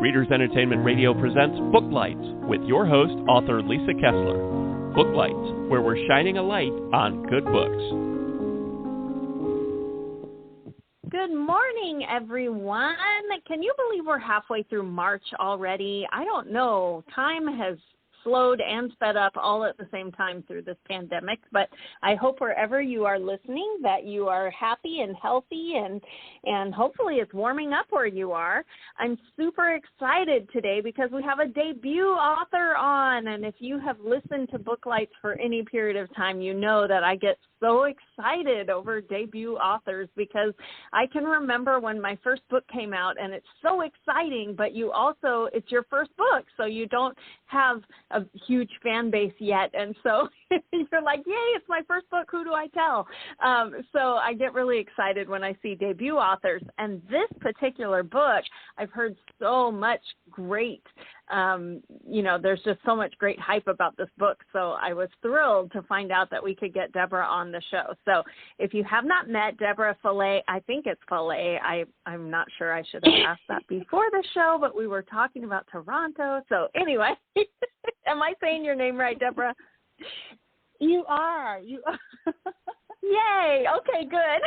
Readers Entertainment Radio presents Book Lights with your host, author Lisa Kessler. Book Lights, where we're shining a light on good books. Good morning, everyone. Can you believe we're halfway through March already? I don't know. Time has slowed and sped up all at the same time through this pandemic, but I hope wherever you are listening that you are happy and healthy and hopefully it's warming up where you are. I'm super excited today because we have a debut author on, and if you have listened to Book Lights for any period of time, you know that I get so excited over debut authors because I can remember when my first book came out, and it's so exciting, but it's your first book, so you don't have a huge fan base yet, and so you're like, yay, it's my first book, who do I tell? So I get really excited when I see debut authors, and this particular book, I've heard so much great, there's just so much great hype about this book, so I was thrilled to find out that we could get Deborah on the show. So if you have not met Deborah Falaye, I think it's Falaye. I'm not sure, I should have asked that before the show, but we were talking about Toronto. So anyway, am I saying your name right, Deborah? You are. Yay. Okay, good.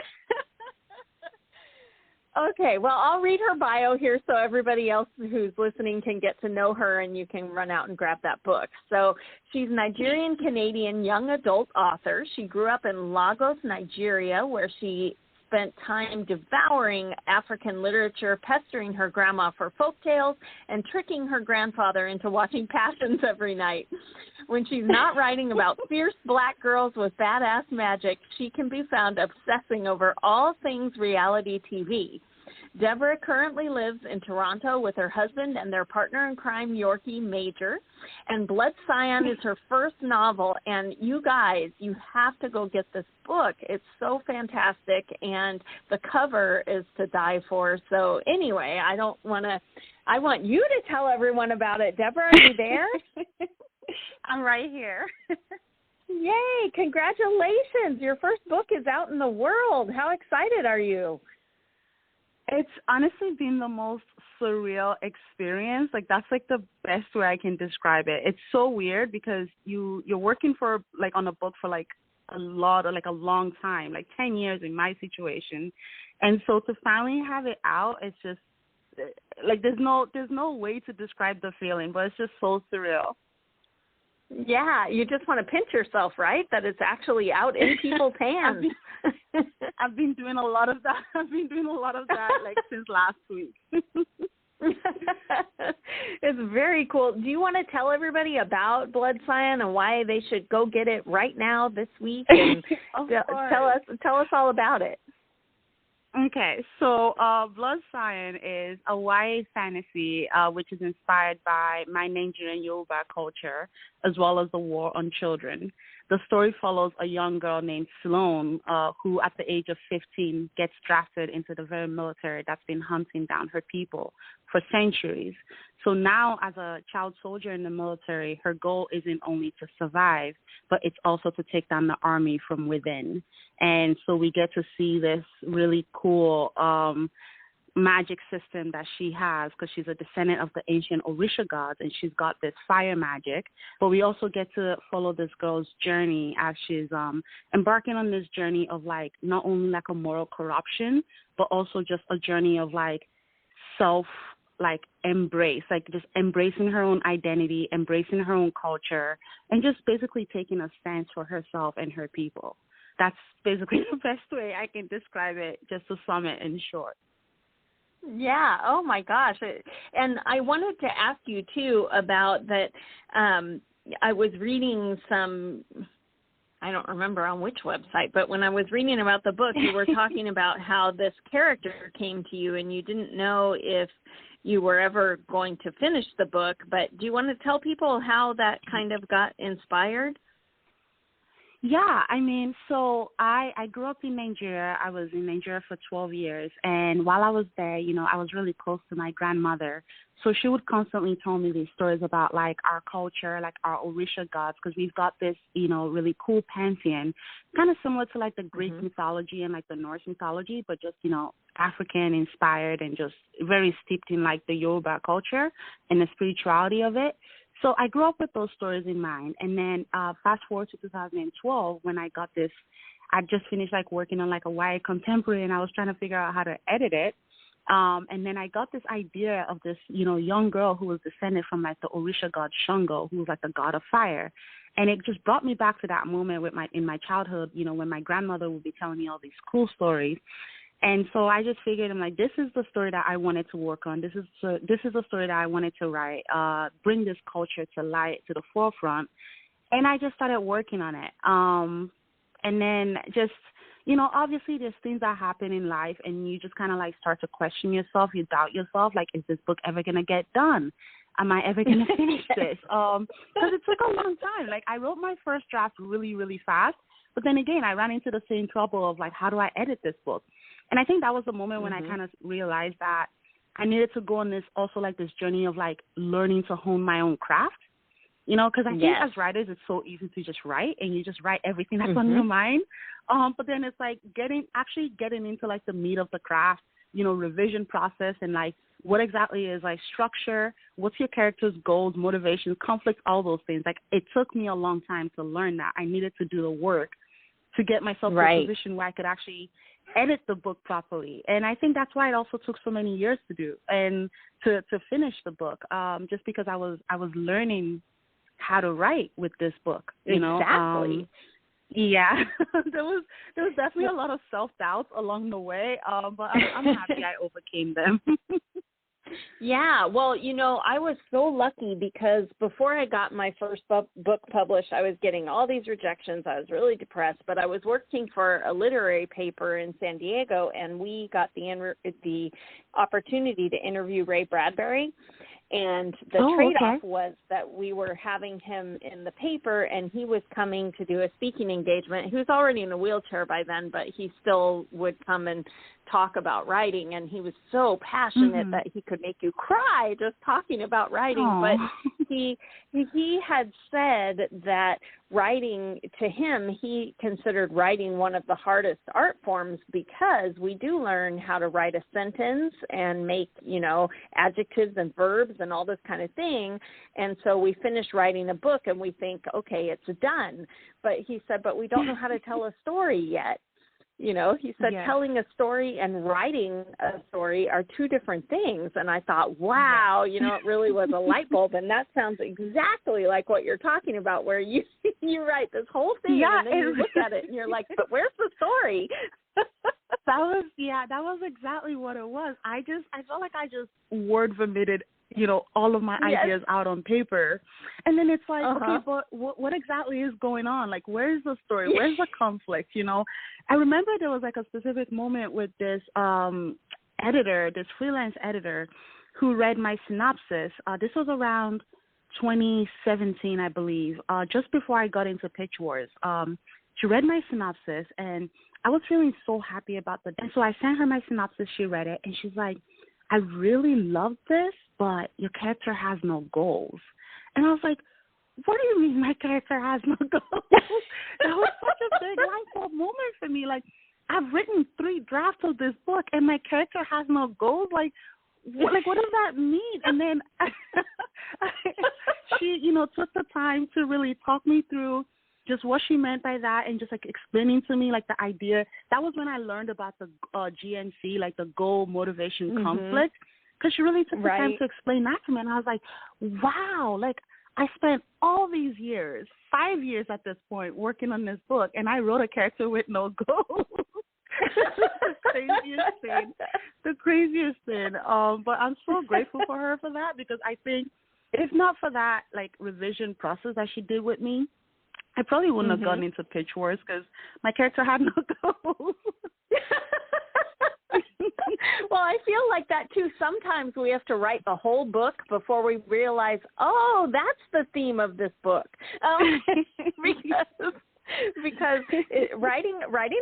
Okay, well, I'll read her bio here so everybody else who's listening can get to know her and you can run out and grab that book. So she's a Nigerian-Canadian young adult author. She grew up in Lagos, Nigeria, where she spent time devouring African literature, pestering her grandma for folktales, and tricking her grandfather into watching Passions every night. When she's not writing about fierce black girls with badass magic, she can be found obsessing over all things reality TV. Deborah currently lives in Toronto with her husband and their partner in crime, Yorkie Major, and Blood Scion is her first novel, and you guys, you have to go get this book. It's so fantastic, and the cover is to die for. So anyway, I want you to tell everyone about it. Deborah, are you there? I'm right here. Yay, congratulations. Your first book is out in the world. How excited are you? It's honestly been the most surreal experience. That's the best way I can describe it. It's so weird because you're working on a book for a long time, 10 years in my situation. And so to finally have it out, it's just there's no way to describe the feeling, but it's just so surreal. Yeah, you just want to pinch yourself, right? That it's actually out in people's hands. I've been doing a lot of that. Since last week. It's very cool. Do you want to tell everybody about Blood Scion and why they should go get it right now this week? And tell us all about it. Okay, so Blood Scion is a YA fantasy which is inspired by my Nigerian Yoruba culture as well as the war on children. The story follows a young girl named Sloane who at the age of 15 gets drafted into the very military that's been hunting down her people for centuries. So now as a child soldier in the military, her goal isn't only to survive, but it's also to take down the army from within. And so we get to see this really cool magic system that she has because she's a descendant of the ancient Orisha gods, and she's got this fire magic. But we also get to follow this girl's journey as she's embarking on this journey of not only a moral corruption, but also just a journey of self embrace, just embracing her own identity, embracing her own culture, and just basically taking a stance for herself and her people. That's basically the best way I can describe it, just to sum it in short. Yeah. Oh, my gosh. And I wanted to ask you, too, about that. I was reading I don't remember on which website, but when I was reading about the book, you were talking about how this character came to you and you didn't know if you were ever going to finish the book. But do you want to tell people how that kind of got inspired? Yeah, I mean, so I grew up in Nigeria. I was in Nigeria for 12 years. And while I was there, I was really close to my grandmother. So she would constantly tell me these stories about, like, our culture, like our Orisha gods, because we've got this, really cool pantheon, kind of similar to, like, the Greek mythology and, like, the Norse mythology, but just, African-inspired and just very steeped in, like, the Yoruba culture and the spirituality of it. So I grew up with those stories in mind. And then fast forward to 2012 when I got this, I just finished like working on like a YA contemporary, and I was trying to figure out how to edit it. And then I got this idea of this, young girl who was descended from like the Orisha god Shango, who was like the god of fire. And it just brought me back to that moment in my childhood, when my grandmother would be telling me all these cool stories. And so I just figured, I'm like, this is the story that I wanted to work on. This is the story that I wanted to write, bring this culture to light, to the forefront. And I just started working on it. And then just, obviously there's things that happen in life and you just kind of like start to question yourself. You doubt yourself, like, is this book ever going to get done? Am I ever going to finish this? Because it took a long time. Like, I wrote my first draft really, really fast. But then again, I ran into the same trouble of like, how do I edit this book? And I think that was the moment when I kind of realized that I needed to go on this journey of like learning to hone my own craft, because I think as writers, it's so easy to just write and you just write everything that's on your mind. But then it's like getting into like the meat of the craft, revision process and like what exactly is like structure, what's your character's goals, motivations, conflicts, all those things. Like it took me a long time to learn that. I needed to do the work to get myself to a position where I could actually edit the book properly. And I think that's why it also took so many years to do and to finish the book, just because I was learning how to write with this book, Exactly. Yeah, there was definitely a lot of self-doubt along the way, but I'm happy I overcame them. Yeah, well, I was so lucky because before I got my first book published, I was getting all these rejections. I was really depressed, but I was working for a literary paper in San Diego, and we got the opportunity to interview Ray Bradbury. And the trade-off was that we were having him in the paper, and he was coming to do a speaking engagement. He was already in a wheelchair by then, but he still would come and talk about writing, and he was so passionate that he could make you cry just talking about writing. But he had said that writing, to him, he considered writing one of the hardest art forms because we do learn how to write a sentence and make, adjectives and verbs and all this kind of thing. And so we finish writing a book and we think, okay, it's done. But he said, but we don't know how to tell a story yet. He said telling a story and writing a story are two different things. And I thought, wow, it really was a light bulb. And that sounds exactly like what you're talking about, where you write this whole thing and then you look at it and you're like, but where's the story? That was exactly what it was. I felt like I just word vomited, all of my ideas out on paper. And then it's like, okay, but what exactly is going on? Like, where's the story? Where's the conflict? I remember there was like a specific moment with this editor, this freelance editor, who read my synopsis. This was around 2017, I believe, just before I got into Pitch Wars. She read my synopsis, and I was feeling so happy about and so I sent her my synopsis. She read it, and she's like, I really love this, but your character has no goals. And I was like, what do you mean my character has no goals? That was such a big light bulb moment for me. Like, I've written 3 drafts of this book, and my character has no goals? Like, what does that mean? And then she, took the time to really talk me through just what she meant by that and just like explaining to me like the idea. That was when I learned about the GMC, like the goal, motivation, conflict, because she really took the time to explain that to me. And I was like, wow, like I spent all these years, 5 years at this point, working on this book, and I wrote a character with no goals. The craziest thing. But I'm so grateful for her for that, because I think if not for that like revision process that she did with me, I probably wouldn't have gone into Pitch Wars, because my character had no goals. Well, I feel like that too. Sometimes we have to write the whole book before we realize, oh, that's the theme of this book. Because because writing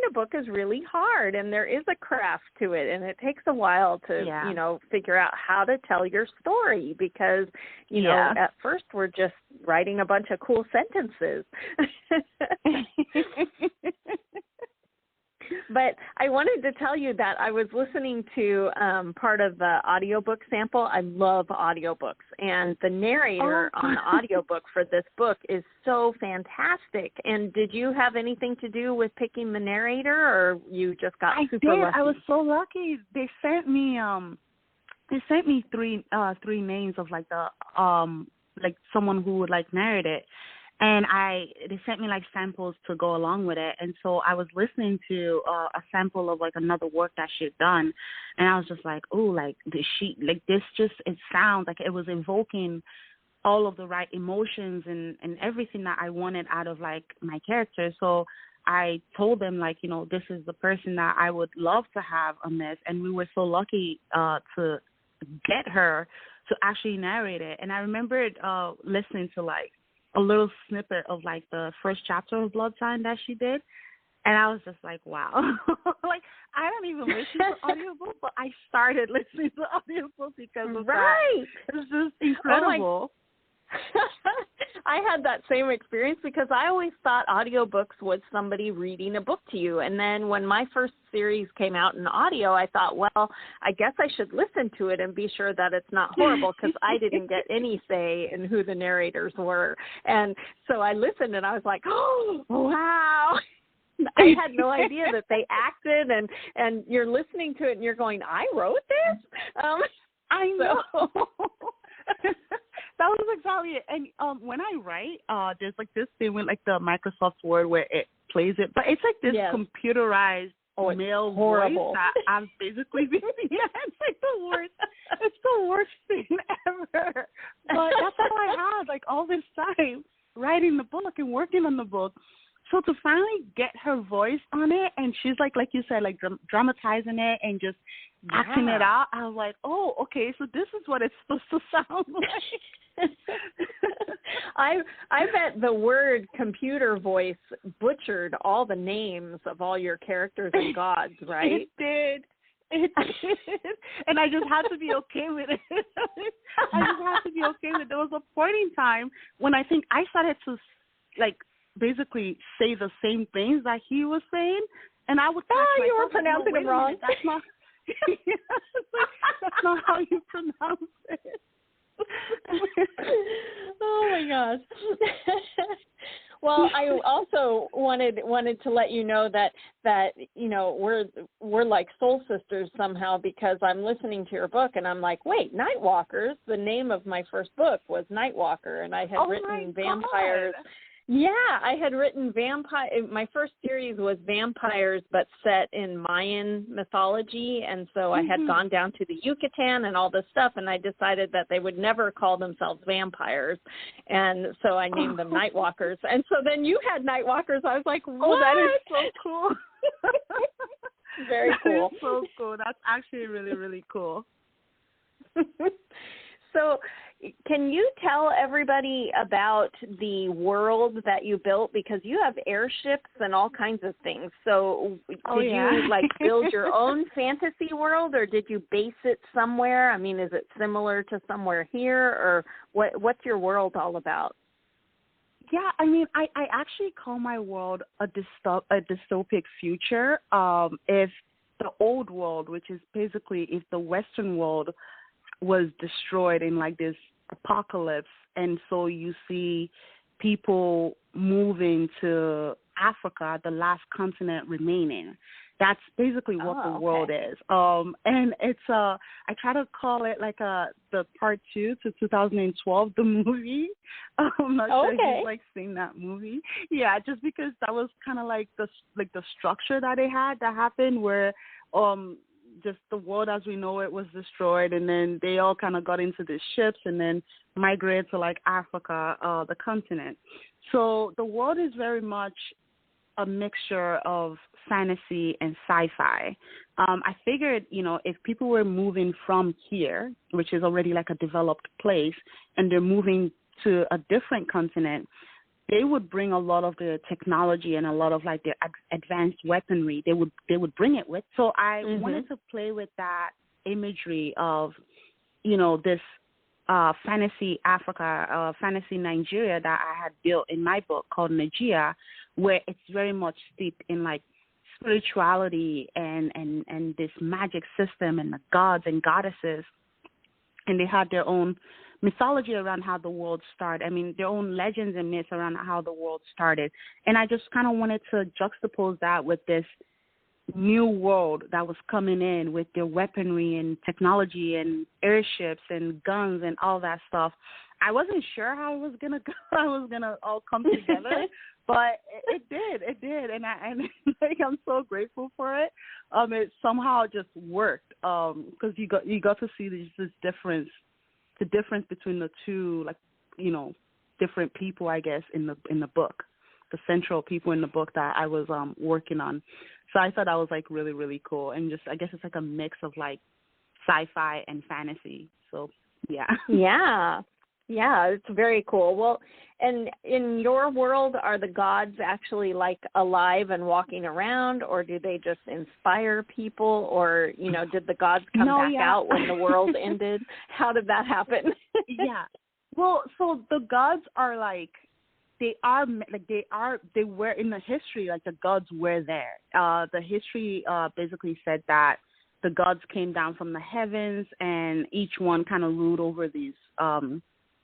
a book is really hard, and there is a craft to it, and it takes a while to figure out how to tell your story, because you know at first we're just writing a bunch of cool sentences. But I wanted to tell you that I was listening to part of the audiobook sample. I love audiobooks, and the narrator on the audiobook for this book is so fantastic. And did you have anything to do with picking the narrator, or you just got super lucky? I was so lucky. They sent me three names of like the like someone who would like narrate it. And they sent me like samples to go along with it. And so I was listening to a sample of like another work that she'd done. And I was just like, oh, like it sounds like it was evoking all of the right emotions and everything that I wanted out of like my character. So I told them like, this is the person that I would love to have on this. And we were so lucky to get her to actually narrate it. And I remembered listening to like a little snippet of like the first chapter of Blood Sign that she did, and I was just like, wow. Like I don't even listen to audiobooks, but I started listening to audiobooks because of that. It was just incredible. I had that same experience because I always thought audiobooks was somebody reading a book to you. And then when my first series came out in audio, I thought, well, I guess I should listen to it and be sure that it's not horrible, because I didn't get any say in who the narrators were. And so I listened and I was like, oh, wow. I had no idea that they acted, and you're listening to it and you're going, I wrote this? I know. That was exactly it. And when I write, there's like this thing with like the Microsoft Word where it plays it, but it's like this computerized male voice that I've basically been. Yeah, it's like the worst. It's the worst thing ever. But that's all I had like all this time writing the book and working on the book. So to finally get her voice on it, and she's like you said, like dramatizing it and just acting it out, I was like, oh, okay, so this is what it's supposed to sound like. I bet the word computer voice butchered all the names of all your characters and gods, right? It did. And I just had to be okay with it. There was a point in time when I think I started to like basically say the same things that he was saying, and I would you were pronouncing them wrong. That's not that's not how you pronounce it. Oh my gosh. Well, I also wanted to let you know that we're like soul sisters somehow, because I'm listening to your book and I'm like, wait, Nightwalkers. The name of my first book was Nightwalker, and I had written vampires. God. Yeah, I had written my first series was vampires, but set in Mayan mythology. And so I had gone down to the Yucatan and all this stuff, and I decided that they would never call themselves vampires. And so I named them Nightwalkers. And so then you had Nightwalkers. I was like, what? Oh, that is so cool. Very cool. That is so cool. That's actually really, really cool. So can you tell everybody about the world that you built? Because you have airships and all kinds of things. So did you like build your own fantasy world, or did you base it somewhere? I mean, is it similar to somewhere here, or what's your world all about? Yeah, I mean, I actually call my world a dystopic future. If the old world, which is basically if the Western world was destroyed in like this apocalypse, and so you see people moving to Africa, the last continent remaining. That's basically what the world is. And it's I try to call it like the part 2 to 2012, the movie. I'm not sure if you've like seen that movie. Yeah, just because that was kind of like the structure that they had that happened where just the world as we know it was destroyed, and then they all kind of got into the ships and then migrated to like Africa, the continent. So the world is very much a mixture of fantasy and sci-fi. I figured, if people were moving from here, which is already like a developed place, and they're moving to a different continent, they would bring a lot of the technology and a lot of like the advanced weaponry. They would bring it with. So I wanted to play with that imagery of, you know, this fantasy Africa, fantasy Nigeria that I had built in my book called Nigeria, where it's very much steeped in like spirituality and this magic system and the gods and goddesses, and they had their own mythology around how the world started. I mean, their own legends and myths around how the world started. And I just kind of wanted to juxtapose that with this new world that was coming in with their weaponry and technology and airships and guns and all that stuff. I wasn't sure how it was gonna all come together, but it did, and I'm so grateful for it. It somehow just worked because you got to see this difference, the difference between the two, like, you know, different people, I guess, in the book, the central people in the book that I was working on. So I thought that was like really, really cool, and just I guess it's like a mix of like sci-fi and fantasy. So yeah. Yeah, it's very cool. Well, and in your world, are the gods actually like alive and walking around, or do they just inspire people, or, you know, did the gods come back out when the world ended? How did that happen? Yeah. Well, so the gods are like, they were in the history, like the gods were there. The history basically said that the gods came down from the heavens, and each one kind of ruled over these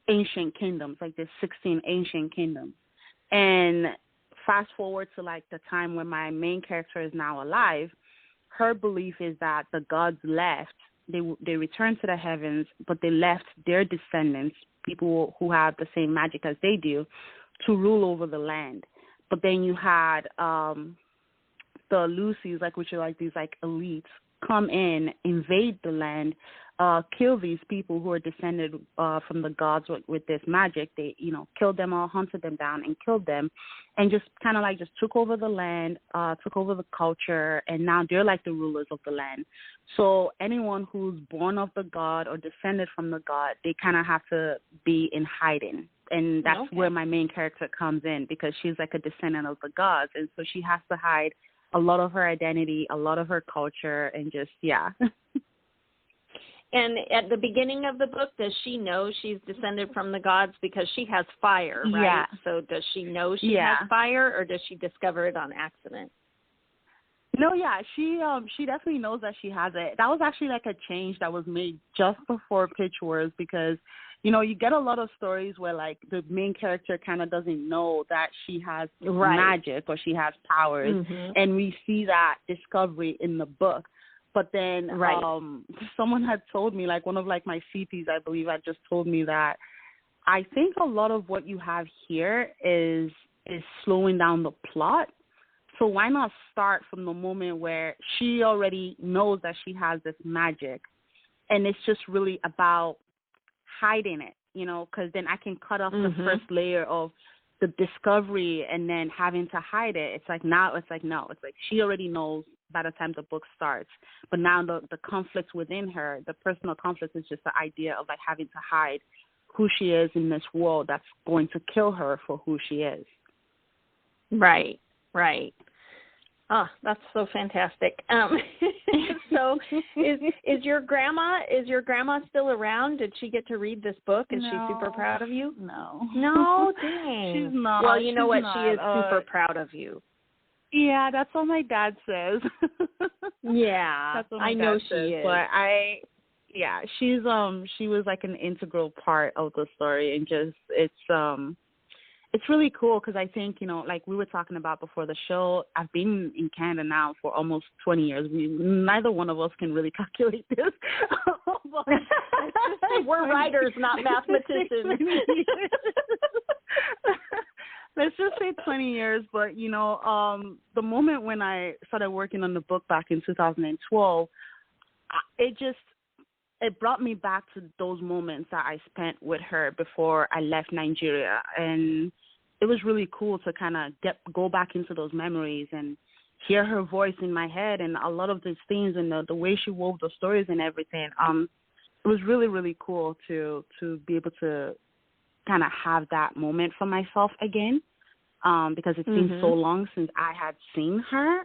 ancient kingdoms, like there's 16 ancient kingdoms. And fast forward to like the time when my main character is now alive, her belief is that the gods left. They returned to the heavens, but they left their descendants, people who have the same magic as they do, to rule over the land. But then you had the Lucy's, like, which are like these like elites, come in, invade the land, kill these people who are descended from the gods with this magic. They, you know, killed them all, hunted them down and killed them, and just kind of like just took over the land, took over the culture, and now they're like the rulers of the land. So anyone who's born of the god or descended from the god, they kind of have to be in hiding. And that's where my main character comes in, because she's like a descendant of the gods, and so she has to hide a lot of her identity, a lot of her culture, and just, yeah. And at the beginning of the book, does she know she's descended from the gods because she has fire, right? Yeah. So does she know she has fire, or does she discover it on accident? No, yeah, she definitely knows that she has it. That was actually like a change that was made just before Pitch Wars, because, you know, you get a lot of stories where like the main character kind of doesn't know that she has magic or she has powers, and we see that discovery in the book. But then someone had told me, like one of like my CPs, I believe, had just told me that I think a lot of what you have here is slowing down the plot. So why not start from the moment where she already knows that she has this magic, and it's just really about hiding it, you know, because then I can cut off the first layer of the discovery and then having to hide it. It's like she already knows by the time the book starts, but now the conflict within her, the personal conflict, is just the idea of like having to hide who she is in this world that's going to kill her for who she is. Right. Oh, that's so fantastic. So is your grandma still around? Did she get to read this book? Is she super proud of you? No, dang. She's not. Well, you know what? Not. She is super proud of you. Yeah, that's what my dad says. Yeah, that's what my I know dad she says. is. But she was like an integral part of the story, and just it's really cool because I think, you know, like we were talking about before the show, I've been in Canada now for almost 20 years. Neither one of us can really calculate this. We're writers, not mathematicians. Let's just say 20 years, but, you know, the moment when I started working on the book back in 2012, it brought me back to those moments that I spent with her before I left Nigeria. And it was really cool to kind of go back into those memories and hear her voice in my head and a lot of these things and the way she wove the stories and everything. It was really, really cool to be able to kind of have that moment for myself again. because it's been so long since I had seen her,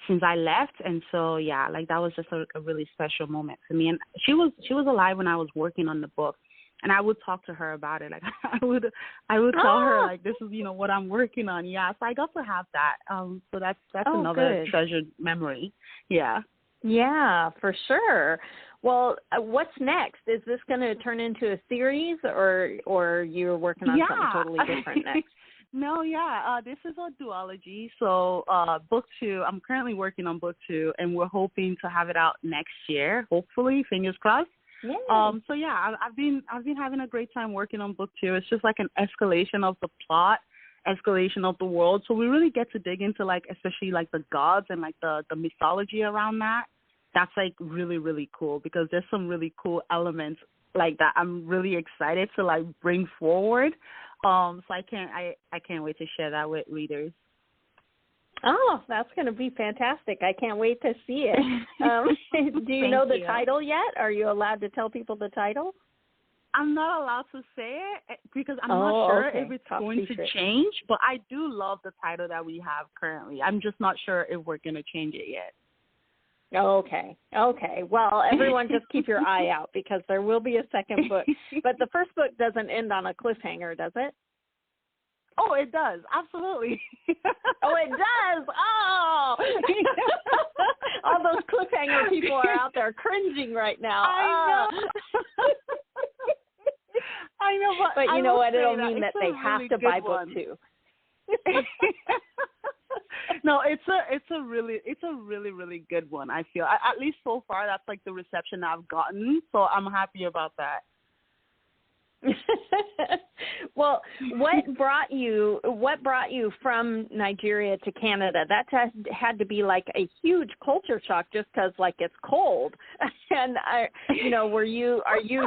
since I left. And so, yeah, like that was just a really special moment for me. And she was alive when I was working on the book. And I would talk to her about it. Like I would tell her, like, this is, what I'm working on. Yeah. So I got to have that. So that's another treasured memory. Yeah. Yeah, for sure. Well, what's next? Is this going to turn into a series, or you're working on something totally different next? No, this is a duology. So book 2, I'm currently working on book 2, and we're hoping to have it out next year, hopefully, fingers crossed. Yay. So yeah, I've been having a great time working on book 2. It's just like an escalation of the plot, escalation of the world. So we really get to dig into like, especially like the gods and like the mythology around that. That's like really, really cool, because there's some really cool elements like that I'm really excited to like bring forward. So I can't wait to share that with readers. Oh, that's going to be fantastic. I can't wait to see it. Do you know the title yet? Are you allowed to tell people the title? I'm not allowed to say it because I'm not sure if it's going to change, but I do love the title that we have currently. I'm just not sure if we're going to change it yet. Okay. Well, everyone just keep your eye out, because there will be a second book. But the first book doesn't end on a cliffhanger, does it? Oh, it does. Absolutely. Oh, it does. Oh. All those cliffhanger people are out there cringing right now. I know. I know, but you know what? It'll mean that they have really to buy book one. 2. No, it's a really, really good one. I feel, at least so far, that's like the reception I've gotten. So I'm happy about that. Well, what brought you from Nigeria to Canada? That had to be like a huge culture shock, just because like it's cold. And are you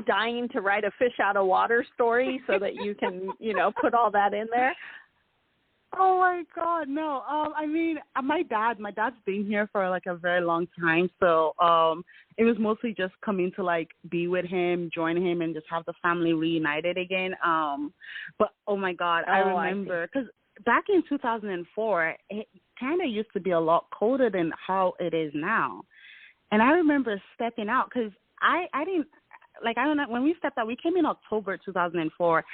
dying to write a fish out of water story so that you can put all that in there? Oh my God, no. I mean, my dad's been here for like a very long time, so it was mostly just coming to like be with him, join him, and just have the family reunited again. But oh my God, I remember, because back in 2004, Canada used to be a lot colder than how it is now, and I remember stepping out, because I don't know, when we stepped out, we came in October 2004.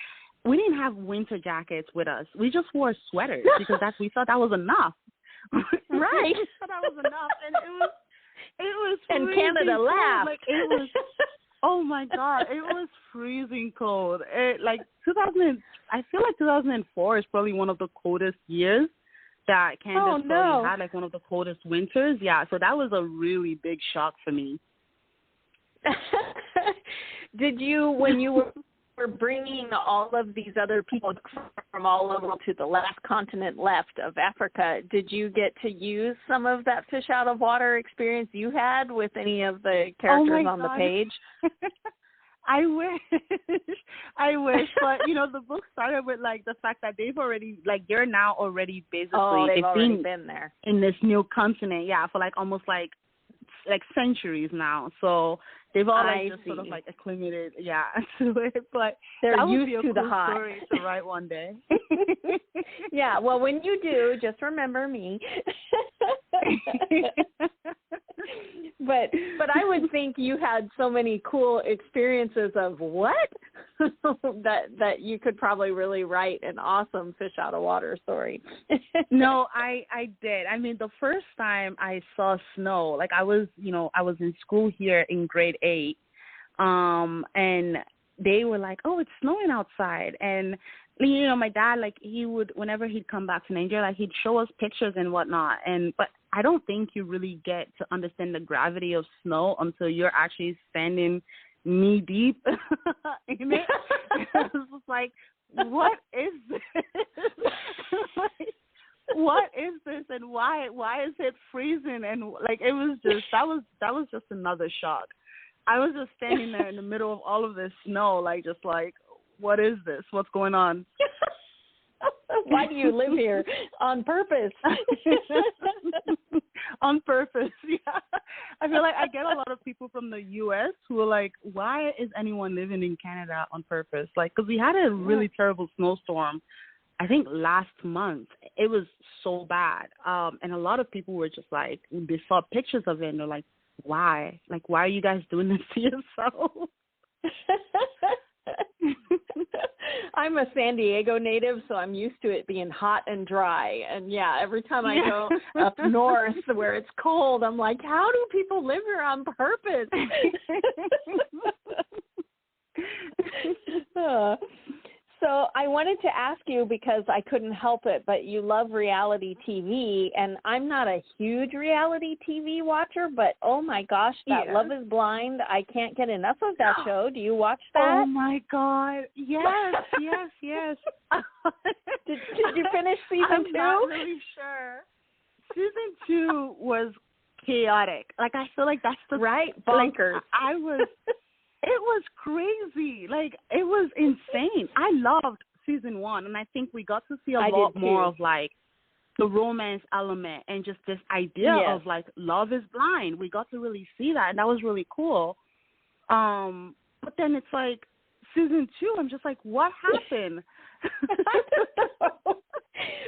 We didn't have winter jackets with us. We just wore sweaters because we thought that was enough. Right. We thought that was enough, and it was. And Canada laughed. Like, it was. Oh my God! It was freezing cold. I feel like 2004 is probably one of the coldest years that Canada's probably had. Like one of the coldest winters. Yeah. So that was a really big shock for me. Did you, when you were bringing all of these other people from all over to the last continent left of Africa, did you get to use some of that fish out of water experience you had with any of the characters on the page? I wish, but the book started with like the fact that they've already, like, they're now already basically they've already been there in this new continent, for like almost like centuries now. So they've all sort of like acclimated, to it. But they're that used would be a to the cool hot story to write one day. Yeah, well, when you do, just remember me. But I would think you had so many cool experiences of what that you could probably really write an awesome fish out of water story. No, I did. I mean, the first time I saw snow, like I was in school here in grade 8, and they were like, "Oh, it's snowing outside," and my dad, like, he would, whenever he'd come back to Nigeria, like, he'd show us pictures and whatnot. But I don't think you really get to understand the gravity of snow until you're actually standing knee deep in it. It's just like, what is this? What is this, and why is it freezing? And like, it was just, that was just another shock. I was just standing there in the middle of all of this snow, like, just like, what is this? What's going on? Why do you live here? On purpose. On purpose, yeah. I feel like I get a lot of people from the U.S. who are like, why is anyone living in Canada on purpose? Like, because we had a really terrible snowstorm I think last month. It was so bad. And a lot of people were just like, they saw pictures of it and they're like, why? Like, why are you guys doing this to yourself? I'm a San Diego native, so I'm used to it being hot and dry. And yeah, every time I go up north where it's cold, I'm like, how do people live here on purpose? So I wanted to ask you, because I couldn't help it, but you love reality TV, and I'm not a huge reality TV watcher, but oh my gosh, that Love is Blind, I can't get enough of that show. Do you watch that? Oh my God. Yes. Did you finish season 2? I'm not really sure. Season 2 was chaotic. Like, I feel like that's the bonkers. Like, it was crazy. Like, it was insane. I loved season 1, and I think we got to see a lot more of, like, the romance element and just this idea of, like, love is blind. We got to really see that, and that was really cool. But then it's like season 2, I'm just like, what happened?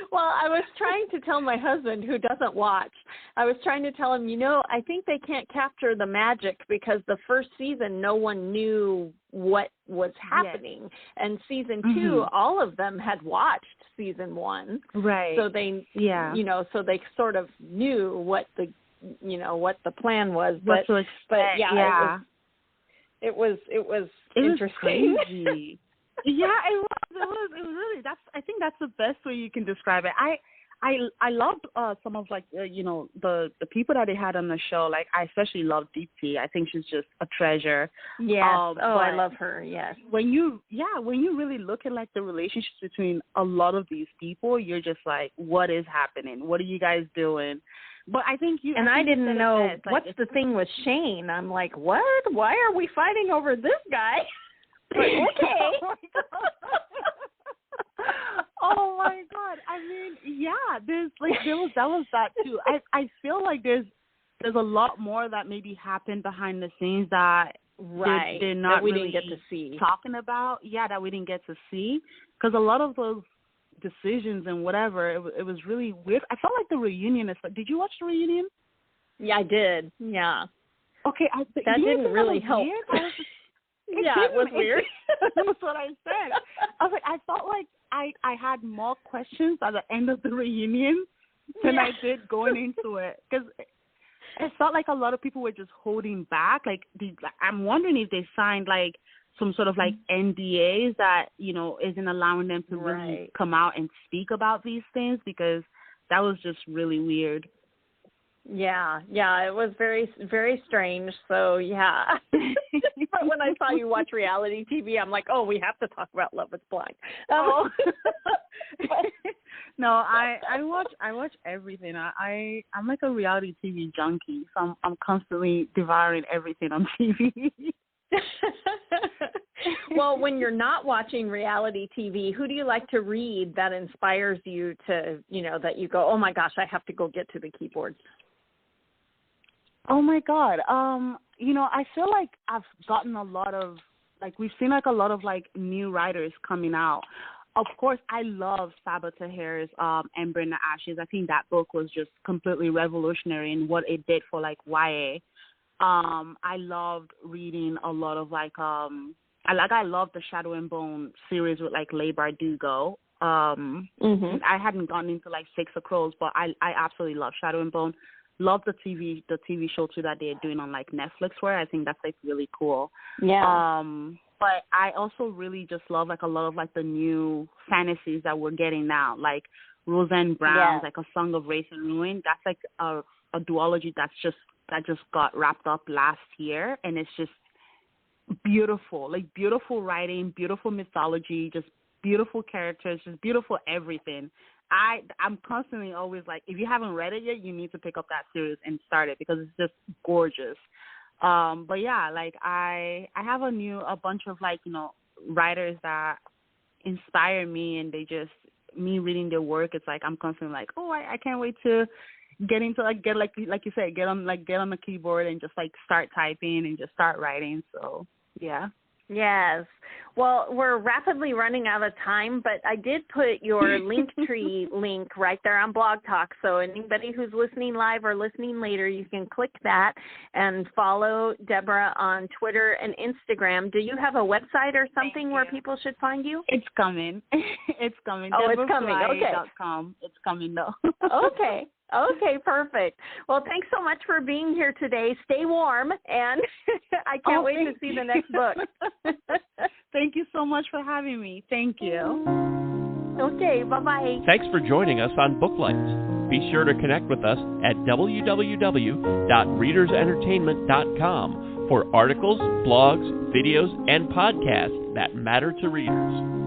Well, I was trying to tell my husband, who doesn't watch, I was trying to tell him, I think they can't capture the magic, because the first season, no one knew what was happening. Yes. And season 2, all of them had watched season 1. Right. So they, so they sort of knew what the plan was. What to expect. But yeah. It was interesting. Crazy. Yeah, it was really, I think that's the best way you can describe it. I loved some of, like, the people that they had on the show. Like, I especially love Deepti. I think she's just a treasure. Yes. I love her. Yes. When you really look at, like, the relationships between a lot of these people, you're just like, what is happening? What are you guys doing? But I think I didn't know what's the thing with Shane. I'm like, what? Why are we fighting over this guy? But okay. Oh my God. I mean, yeah, that was that too. I feel like there's a lot more that maybe happened behind the scenes that they're not that we really didn't get to see. Talking about. Yeah, that we didn't get to see, because a lot of those decisions and whatever, it was really weird. I felt like the reunion is like, did you watch the reunion? Yeah, I did. Yeah. Okay, that didn't really help. It was weird. That's what I said. I was like, I felt like I had more questions at the end of the reunion than I did going into it, because it felt like a lot of people were just holding back. Like, I'm wondering if they signed, like, some sort of, like, NDAs that, isn't allowing them to really come out and speak about these things, because that was just really weird. Yeah, it was very, very strange. So, yeah. But when I saw you watch reality TV, I'm like, oh, we have to talk about Love is Blind. No, I watch everything. I'm like a reality TV junkie, so I'm constantly devouring everything on TV. Well, when you're not watching reality TV, who do you like to read that inspires you to, that you go, oh my gosh, I have to go get to the keyboard? Oh my God. I feel like I've gotten a lot of, like, we've seen, like, a lot of, like, new writers coming out. Of course, I love Saba Tahir's Ember in the Ashes. I think that book was just completely revolutionary in what it did for, like, YA. I loved reading a lot of, like, I love the Shadow and Bone series with, like, Leigh Bardugo. I hadn't gotten into, like, Six of Crows, but I absolutely love Shadow and Bone. Love the TV show too that they're doing on, like, Netflix, where I think that's, like, really cool. Yeah. But I also really just love, like, a lot of, like, the new fantasies that we're getting now, like Roseanne Brown's, like, A Song of Race and Ruin. That's, like, a duology that just got wrapped up last year, and it's just beautiful, like, beautiful writing, beautiful mythology, just beautiful characters, just beautiful everything. I'm constantly always like, if you haven't read it yet, you need to pick up that series and start it, because it's just gorgeous. But yeah, like, I have a bunch of, like, writers that inspire me, and me reading their work, it's like I'm constantly like, oh, I can't wait to get into, like, like you said, get on the keyboard and just, like, start typing and just start writing. So yeah. Yes. Well, we're rapidly running out of time, but I did put your Linktree link right there on Blog Talk. So anybody who's listening live or listening later, you can click that and follow Deborah on Twitter and Instagram. Do you have a website or something where people should find you? It's coming. It's coming. Oh, it's coming. Okay. It's coming, though. Okay. Okay, perfect. Well, thanks so much for being here today. Stay warm, and I can't wait to see the next book. Thank you so much for having me. Thank you. Okay, bye-bye. Thanks for joining us on Booklights. Be sure to connect with us at www.readersentertainment.com for articles, blogs, videos, and podcasts that matter to readers.